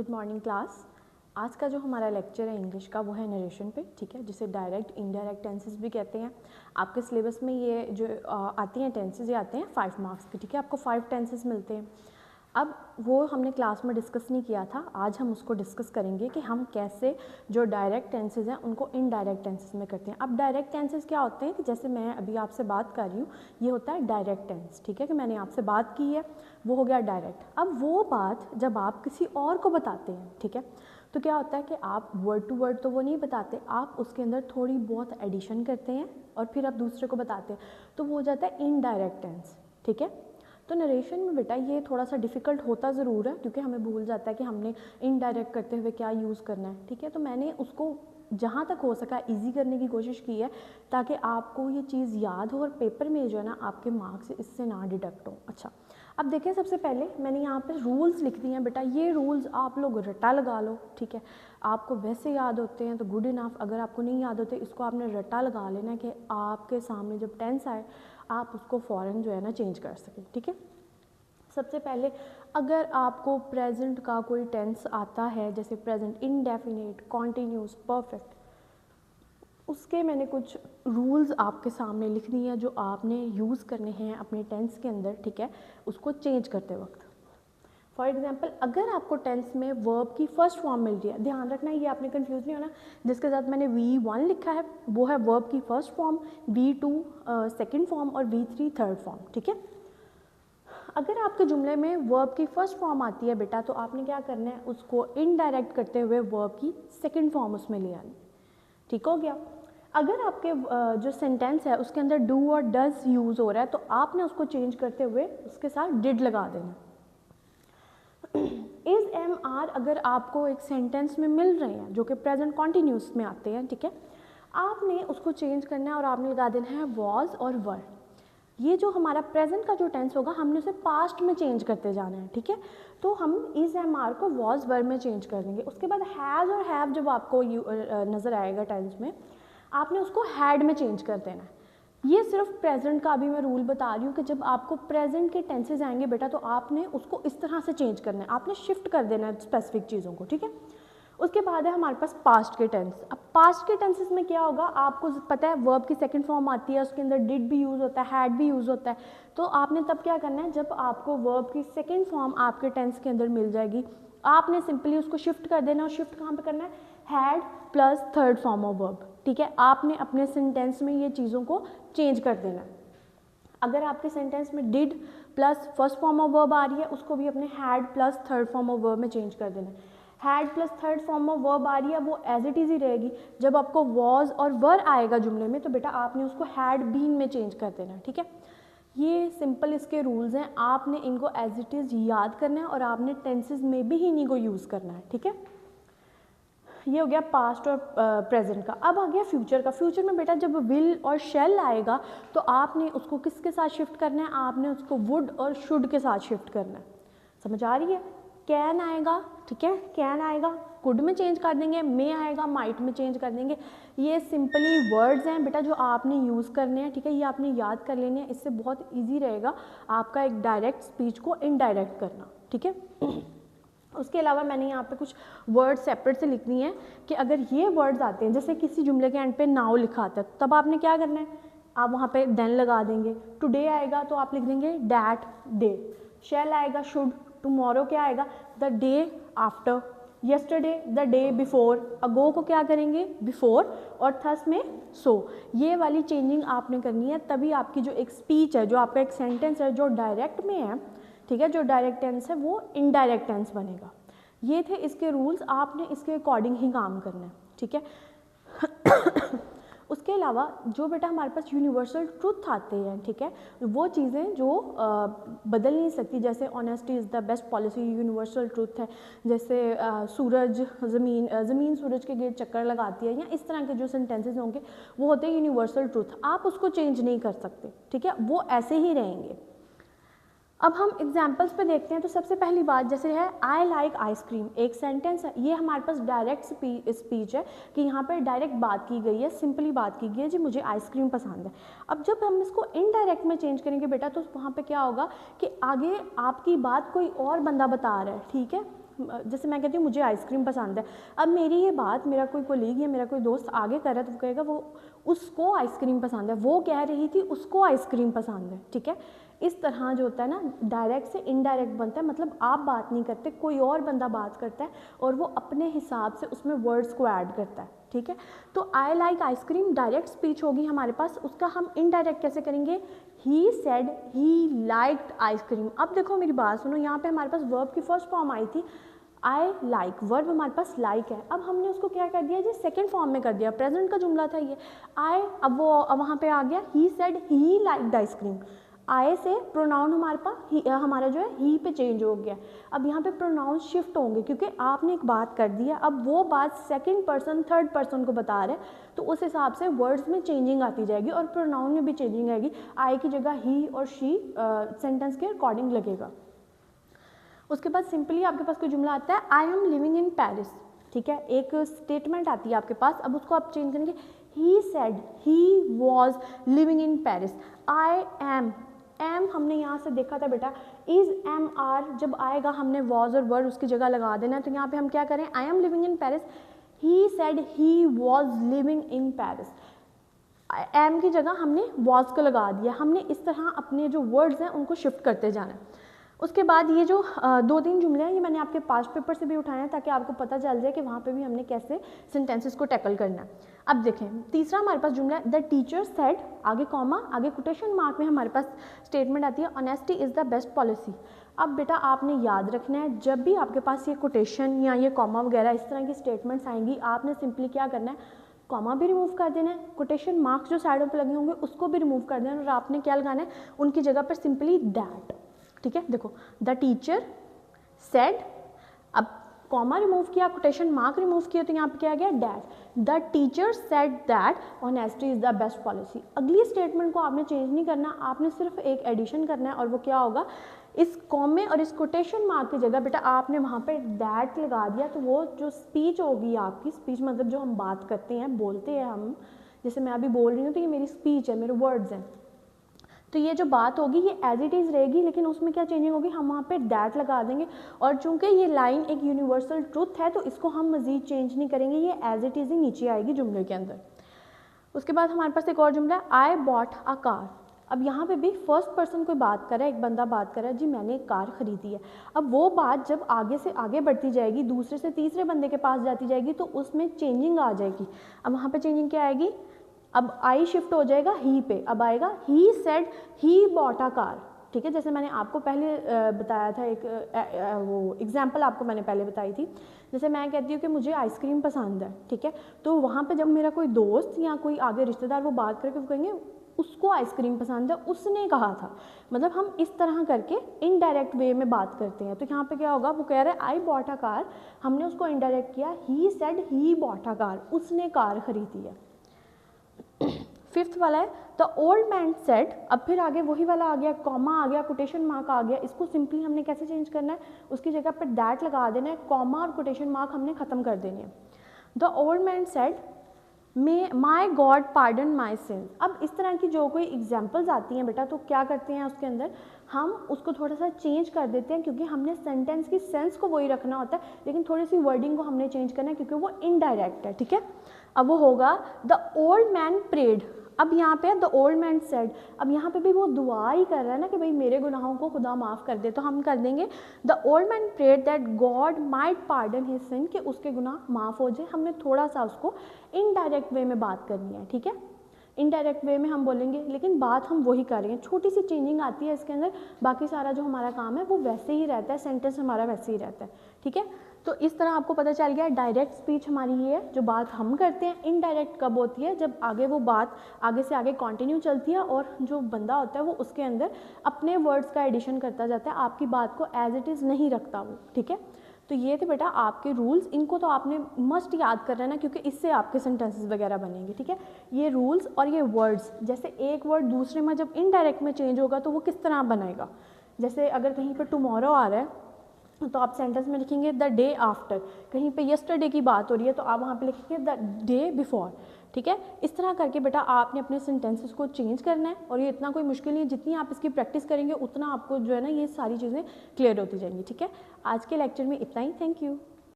Good morning class. आज का जो हमारा लेक्चर है इंग्लिश का वो है नरेशन पे, ठीक है, जिसे डायरेक्ट इनडायरेक्ट टेंसेस भी कहते हैं। आपके सिलेबस में ये जो आती हैं टेंसेस, ये आते हैं 5 मार्क्स के, ठीक है। आपको 5 टेंसेस मिलते हैं। अब वो हमने क्लास में डिस्कस नहीं किया था, आज हम उसको डिस्कस करेंगे कि हम कैसे जो डायरेक्ट टेंसेस हैं उनको इनडायरेक्ट टेंसेस में करते हैं। अब डायरेक्ट टेंसेस क्या होते हैं कि जैसे मैं अभी आपसे बात कर रही हूँ, ये होता है डायरेक्ट टेंस, ठीक है, कि मैंने आपसे बात की है, वो हो गया डायरेक्ट। अब वो बात जब आप किसी और को बताते हैं, ठीक है, तो क्या होता है कि आप वर्ड टू वर्ड तो वो नहीं बताते, आप उसके अंदर थोड़ी बहुत एडिशन करते हैं और फिर आप दूसरे को बताते हैं, तो वो हो जाता है इनडायरेक्ट टेंस, ठीक है। तो नरेशन में बेटा ये थोड़ा सा डिफ़िकल्ट होता ज़रूर है, क्योंकि हमें भूल जाता है कि हमने इनडायरेक्ट करते हुए क्या यूज़ करना है, ठीक है। तो मैंने उसको जहाँ तक हो सका इजी करने की कोशिश की है, ताकि आपको ये चीज़ याद हो और पेपर में जो है ना आपके मार्क्स इससे ना डिडक्ट हो। अच्छा, अब देखें, सबसे पहले मैंने यहाँ पे रूल्स लिख दिए हैं बेटा, ये रूल्स आप लोग रटा लगा लो, ठीक है। आपको वैसे याद होते हैं तो गुड इनफ, अगर आपको नहीं याद होते इसको आपने रटा लगा लेना कि आपके सामने जब टेंस आए आप उसको फ़ौरन जो है ना चेंज कर सकें, ठीक है। सबसे पहले अगर आपको प्रेजेंट का कोई टेंस आता है, जैसे प्रेजेंट इंडेफिनिट, कॉन्टीन्यूस, परफेक्ट, उसके मैंने कुछ रूल्स आपके सामने लिख दिए हैं जो आपने यूज़ करने हैं अपने टेंस के अंदर, ठीक है, उसको चेंज करते वक्त। फॉर एग्जाम्पल, अगर आपको टेंस में वर्ब की फर्स्ट फॉर्म मिल रही है, ध्यान रखना ये आपने कंफ्यूज नहीं होना, जिसके साथ मैंने V1 लिखा है वो है वर्ब की first form, V2 second form और V3 थर्ड फॉर्म, ठीक है। अगर आपके जुमले में वर्ब की फर्स्ट फॉर्म आती है बेटा, तो आपने क्या करना है, उसको इनडायरेक्ट करते हुए वर्ब की सेकेंड फॉर्म उसमें ले आनी, ठीक हो गया। अगर आपके जो सेंटेंस है उसके अंदर डू और डज यूज़ हो रहा है, तो आपने उसको चेंज करते हुए उसके साथ डिड लगा देना। इज एम आर अगर आपको एक सेंटेंस में मिल रहे हैं जो कि प्रेजेंट कॉन्टीन्यूस में आते हैं, ठीक है, आपने उसको चेंज करना है और आपने लगा देना है वॉज और वर। ये जो हमारा प्रेजेंट का जो टेंस होगा हमने उसे पास्ट में चेंज करते जाना है, ठीक है। तो हम इज एम आर को वॉज वर में चेंज कर देंगे। उसके बाद हैज़ और हैव जब आपको नज़र आएगा टेंस में, आपने उसको हैड में चेंज कर देना है। ये सिर्फ प्रेजेंट का अभी मैं रूल बता रही हूँ कि जब आपको प्रेजेंट के टेंसेज आएंगे बेटा, तो आपने उसको इस तरह से चेंज करना है, आपने शिफ्ट कर देना है स्पेसिफिक चीज़ों को, ठीक है। उसके बाद है हमारे पास पास्ट के टेंस। अब पास्ट के टेंसेस में क्या होगा, आपको पता है वर्ब की सेकंड फॉर्म आती है, उसके अंदर डिड भी यूज़ होता है, हैड भी यूज़ होता है। तो आपने तब क्या करना है, जब आपको वर्ब की सेकंड फॉर्म आपके टेंस के अंदर मिल जाएगी, आपने सिंपली उसको शिफ्ट कर देना। और शिफ्ट कहाँ पे करना है, had plus third form of verb, ठीक है। आपने अपने सेंटेंस में ये चीज़ों को चेंज कर देना। अगर आपके सेंटेंस में did plus first form of verb आ रही है, उसको भी अपने had plus third form of verb में चेंज कर देना। Had plus third form of verb आ रही है, वो एज इट इज़ ही रहेगी। जब आपको वॉज और वर आएगा जुमले में, तो बेटा आपने उसको हैड बीन में चेंज कर देना, ठीक है। ये सिंपल इसके रूल्स हैं, आपने इनको एज इट इज़ याद करना है और आपने टेंसेज में भी इन्हीं को यूज़ करना है, ठीक है। ये हो गया पास्ट और प्रेजेंट का। अब आ गया फ्यूचर का। फ्यूचर में बेटा जब विल और शैल आएगा, तो आपने उसको किसके साथ शिफ्ट करना है, आपने उसको वुड और शुड के साथ शिफ्ट करना है। समझ आ रही है। कैन आएगा, ठीक है, कैन आएगा कुड में चेंज कर देंगे, मे आएगा माइट में चेंज कर देंगे। ये सिंपली वर्ड्स हैं बेटा जो आपने यूज़ करने हैं, ठीक है, ये आपने याद कर लेने हैं। इससे बहुत ईजी रहेगा आपका एक डायरेक्ट स्पीच को इनडायरेक्ट करना, ठीक है। उसके अलावा मैंने यहाँ पे कुछ वर्ड सेपरेट से लिख दिए हैं कि अगर ये वर्ड्स आते हैं, जैसे किसी जुमले के एंड पे नाउ लिखा आता है, तब आपने क्या करना है, आप वहाँ पे देन लगा देंगे। टुडे आएगा तो आप लिख देंगे डैट डे। शैल आएगा शुड। टुमारो क्या आएगा, the day after. Yesterday the day before. Ago को क्या करेंगे, बिफोर। और थस में सो। ये वाली चेंजिंग आपने करनी है, तभी आपकी जो एक स्पीच है, जो आपका एक सेंटेंस है जो डायरेक्ट में है, ठीक है, जो डायरेक्ट टेंस है वो इनडायरेक्ट टेंस बनेगा। ये थे इसके रूल्स, आपने इसके अकॉर्डिंग ही काम करना है, ठीक है। उसके अलावा जो बेटा हमारे पास यूनिवर्सल ट्रूथ आते हैं, ठीक है, वो चीज़ें जो बदल नहीं सकती, जैसे honesty is the best policy, universal truth है। जैसे सूरज ज़मीन सूरज के गिर्द चक्कर लगाती है, या इस तरह के जो सेंटेंसेस होंगे वो होते हैं यूनिवर्सल ट्रूथ। आप उसको चेंज नहीं कर सकते, ठीक है, वो ऐसे ही रहेंगे। अब हम एग्जाम्पल्स पे देखते हैं। तो सबसे पहली बात जैसे है आई लाइक आइसक्रीम, एक सेंटेंस है, ये हमारे पास डायरेक्ट स्पीच है कि यहाँ पर डायरेक्ट बात की गई है, सिंपली बात की गई है जी मुझे आइसक्रीम पसंद है। अब जब हम इसको इनडायरेक्ट में चेंज करेंगे बेटा, तो वहाँ पे क्या होगा कि आगे आपकी बात कोई और बंदा बता रहा है, ठीक है, जैसे मैं कहती हूँ मुझे आइसक्रीम पसंद है, अब मेरी ये बात मेरा कोई कोलीग या मेरा कोई दोस्त आगे कर रहा है तो वो कहेगा वो उसको आइसक्रीम पसंद है, वो कह रही थी उसको आइसक्रीम पसंद है, ठीक है। इस तरह जो होता है ना डायरेक्ट से इनडायरेक्ट बनता है, मतलब आप बात नहीं करते, कोई और बंदा बात करता है और वो अपने हिसाब से उसमें वर्ड्स को ऐड करता है, ठीक है। तो I like ice cream direct speech होगी हमारे पास, उसका हम इनडायरेक्ट कैसे करेंगे, he said he liked ice cream. अब देखो मेरी बात सुनो, यहाँ पे हमारे पास वर्ब की फर्स्ट फॉर्म आई थी आई लाइक, वर्ब हमारे पास लाइक है, अब हमने उसको क्या कर दिया जी सेकंड फॉर्म में कर दिया, प्रेजेंट का जुमला था ये आई, अब वो वहाँ पे आ गया ही सेड ही लाइक्ड आइसक्रीम, आए से प्रोनाउन हमारे पास हमारा जो है ही पे चेंज हो गया। अब यहाँ पे प्रोनाउन शिफ्ट होंगे क्योंकि आपने एक बात कर दी है, अब वो बात सेकंड पर्सन थर्ड पर्सन को बता रहे हैं तो उस हिसाब से वर्ड्स में चेंजिंग आती जाएगी और प्रोनाउन में भी चेंजिंग आएगी, आई की जगह ही और शी सेंटेंस के अकॉर्डिंग लगेगा। उसके बाद सिंपली आपके पास कोई जुमला आता है आई एम लिविंग इन पेरिस, ठीक है, एक स्टेटमेंट आती है आपके पास, अब उसको आप चेंज करेंगे he said he was living in Paris, I am, am हमने यहाँ से देखा था बेटा इज एम आर, जब आएगा हमने वॉज और वर उसकी जगह लगा देना है, तो यहाँ पे हम क्या करें I am living in Paris, he said he was living in Paris, am की जगह हमने वॉज को लगा दिया, हमने इस तरह अपने जो वर्ड्स हैं उनको शिफ्ट करते जाना है। उसके बाद ये जो 2-3 जुमले हैं ये मैंने आपके पास्ट पेपर से भी उठाए हैं ताकि आपको पता चल जाए कि वहाँ पे भी हमने कैसे सेंटेंसेस को टैकल करना है। अब देखें तीसरा हमारे पास जुमला है द टीचर सेड, आगे कॉमा, आगे कोटेशन मार्क में हमारे पास स्टेटमेंट आती है honesty is the best policy. अब बेटा आपने याद रखना है जब भी आपके पास ये कोटेशन या ये कॉमा वगैरह इस तरह की स्टेटमेंट्स आएंगी, आपने सिंपली क्या करना है, कॉमा भी रिमूव कर देना है, कोटेशन मार्क्स जो साइडों पे लगे होंगे उसको भी रिमूव कर देना है और आपने क्या लगाना है उनकी जगह पर सिंपली दैट, ठीक है। देखो द टीचर सेड, अब कॉमा रिमूव किया, कोटेशन मार्क रिमूव किया तो यहाँ पे क्या आ गया that, the teacher said that honesty is the best policy. अगली स्टेटमेंट को आपने चेंज नहीं करना, आपने सिर्फ एक एडिशन करना है और वो क्या होगा, इस कॉमे और इस कोटेशन मार्क की जगह बेटा आपने वहाँ पे दैट लगा दिया तो वो जो स्पीच होगी आपकी, स्पीच मतलब जो हम बात करते हैं बोलते हैं हम, जैसे मैं अभी बोल रही हूँ तो ये मेरी स्पीच है, मेरे वर्ड्स हैं, तो ये जो बात होगी ये एज इट इज़ रहेगी लेकिन उसमें क्या चेंजिंग होगी, हम वहाँ पे दैट लगा देंगे और चूंकि ये लाइन एक यूनिवर्सल ट्रूथ है तो इसको हम मज़ीद चेंज नहीं करेंगे, ये एज इट इज़ ही नीचे आएगी जुमले के अंदर। उसके बाद हमारे पास एक और जुमला है आई बॉट अ कार। अब यहाँ पे भी फर्स्ट पर्सन कोई बात कर रहा है, एक बंदा बात कर रहा है जी मैंने एक कार खरीदी है। अब वो बात जब आगे से आगे बढ़ती जाएगी, दूसरे से तीसरे बंदे के पास जाती जाएगी तो उसमें चेंजिंग आ जाएगी। अब वहाँ पे चेंजिंग क्या आएगी, अब आई शिफ्ट हो जाएगा ही पे, अब आएगा ही said he bought a car, ठीक है। जैसे मैंने आपको पहले बताया था एक वो एग्जाम्पल आपको मैंने पहले बताई थी, जैसे मैं कहती हूँ कि मुझे आइसक्रीम पसंद है, ठीक है, तो वहाँ पे जब मेरा कोई दोस्त या कोई आगे रिश्तेदार वो बात करके वो कहेंगे उसको आइसक्रीम पसंद है, उसने कहा था, मतलब हम इस तरह करके इनडायरेक्ट वे में बात करते हैं। तो यहाँ पे क्या होगा, वो कह रहा है आई बॉट अ कार, हमने उसको इनडायरेक्ट किया, ही said he bought a car, उसने कार खरीदी है। फिफ्थ वाला है द ओल्ड मैन सेड, अब फिर आगे वही वाला आ गया, कॉमा आ गया, कोटेशन मार्क आ गया, इसको सिंपली हमने कैसे चेंज करना है, उसकी जगह पर दैट लगा देना है, कॉमा और कोटेशन मार्क हमने ख़त्म कर देने हैं। The old man said my God pardon my sin. अब इस तरह की जो कोई एग्जाम्पल्स आती हैं बेटा तो क्या करते हैं उसके अंदर हम उसको थोड़ा सा चेंज कर देते हैं क्योंकि हमने सेंटेंस की सेंस को वही रखना होता है लेकिन थोड़ी सी वर्डिंग को हमने चेंज करना है क्योंकि वो इनडायरेक्ट है, ठीक है। अब वो होगा द ओल्ड मैन प्रेड, अब यहाँ पे द ओल्ड मैन सेड, अब यहाँ पे भी वो दुआ ही कर रहा है ना कि भाई मेरे गुनाहों को खुदा माफ़ कर दे, तो हम कर देंगे the old man prayed that God might pardon his sin, कि उसके गुनाह माफ़ हो जाए। हमने थोड़ा सा उसको इनडायरेक्ट वे में बात करनी है, ठीक है, इनडायरेक्ट वे में हम बोलेंगे लेकिन बात हम वही कर रहे हैं, छोटी सी चेंजिंग आती है इसके अंदर, बाकी सारा जो हमारा काम है वो वैसे ही रहता है, सेंटेंस हमारा वैसे ही रहता है, ठीक है। तो इस तरह आपको पता चल गया डायरेक्ट स्पीच हमारी ये है जो बात हम करते हैं, इनडायरेक्ट कब होती है जब आगे वो बात आगे से आगे कंटिन्यू चलती है और जो बंदा होता है वो उसके अंदर अपने वर्ड्स का एडिशन करता जाता है, आपकी बात को एज इट इज़ नहीं रखता वो, ठीक है। तो ये थे बेटा आपके रूल्स, इनको तो आपने मस्ट याद कर लेना क्योंकि इससे आपके सेंटेंसेस वगैरह बनेंगे, ठीक है। ये रूल्स और ये वर्ड्स, जैसे एक वर्ड दूसरे में जब इनडायरेक्ट में चेंज होगा तो वो किस तरह बनेगा, जैसे अगर कहीं पर टुमारो आ रहा है तो आप सेंटेंस में लिखेंगे द डे आफ्टर, कहीं पे यस्टरडे की बात हो रही है तो आप वहाँ पे लिखेंगे द डे बिफोर, ठीक है। इस तरह करके बेटा आपने अपने सेंटेंसेस को चेंज करना है, और ये इतना कोई मुश्किल नहीं है, जितनी आप इसकी प्रैक्टिस करेंगे उतना आपको जो है ना ये सारी चीज़ें क्लियर होती जाएंगी, ठीक है। आज के लेक्चर में इतना ही, थैंक यू।